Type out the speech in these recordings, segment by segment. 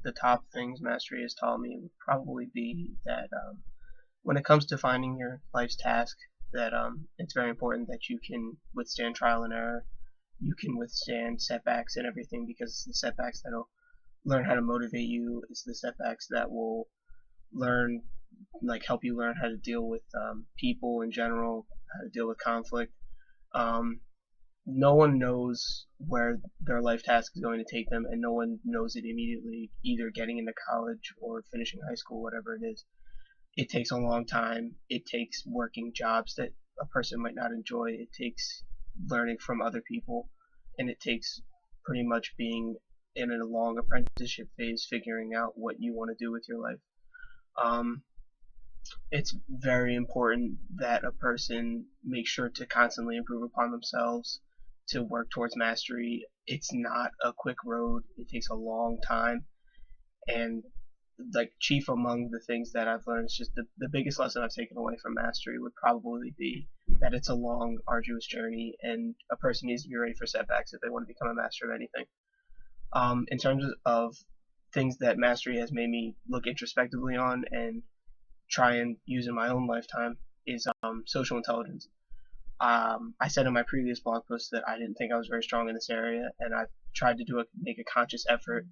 the top things mastery has taught me would probably be that when it comes to finding your life's task, that it's very important that you can withstand trial and error. You can withstand setbacks and everything, because it's the setbacks that'll learn how to motivate you. It's the setbacks that will learn, help you learn how to deal with people in general, how to deal with conflict. Um, no one knows where their life task is going to take them, and no one knows it immediately, either getting into college or finishing high school, whatever it is. It takes a long time. It takes working jobs that a person might not enjoy. It takes learning from other people, and it takes pretty much being in a long apprenticeship phase, figuring out what you want to do with your life. Um, it's very important that a person make sure to constantly improve upon themselves, to work towards mastery. It's not a quick road. It takes a long time, and chief among the things that I've learned is just the biggest lesson I've taken away from mastery would probably be that it's a long, arduous journey, and a person needs to be ready for setbacks if they want to become a master of anything. In terms of things that mastery has made me look introspectively on and try and use in my own lifetime is social intelligence. I said in my previous blog post that I didn't think I was very strong in this area, and I've tried to make a conscious effort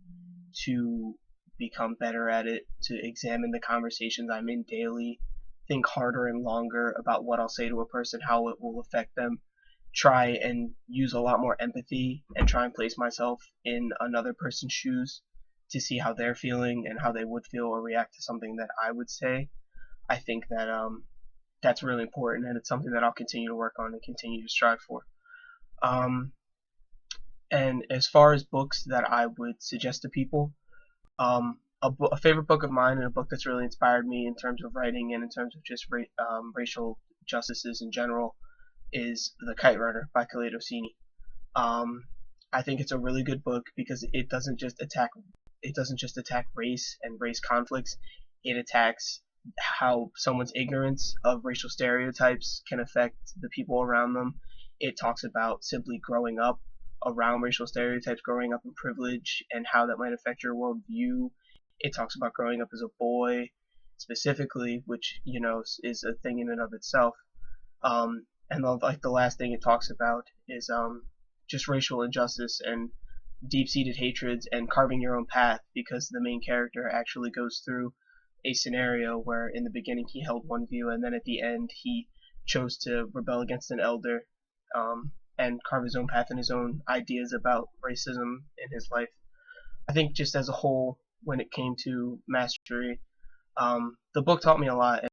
to become better at it, to examine the conversations I'm in daily, think harder and longer about what I'll say to a person, how it will affect them, try and use a lot more empathy, and try and place myself in another person's shoes to see how they're feeling and how they would feel or react to something that I would say. I think that that's really important, and it's something that I'll continue to work on and continue to strive for. Um, and as far as books that I would suggest to people, a favorite book of mine, and a book that's really inspired me in terms of writing and in terms of just racial justices in general, is The Kite Runner by Khaled Hosseini. Um, I think it's a really good book because it doesn't just attack race and race conflicts. It attacks how someone's ignorance of racial stereotypes can affect the people around them. It talks about simply growing up around racial stereotypes, growing up in privilege, and how that might affect your worldview. It talks about growing up as a boy, specifically, which is a thing in and of itself. And the last thing it talks about is just racial injustice and deep-seated hatreds and carving your own path, because the main character actually goes through a scenario where in the beginning he held one view, and then at the end he chose to rebel against an elder, and carve his own path and his own ideas about racism in his life. I think just as a whole, when it came to mastery, the book taught me a lot,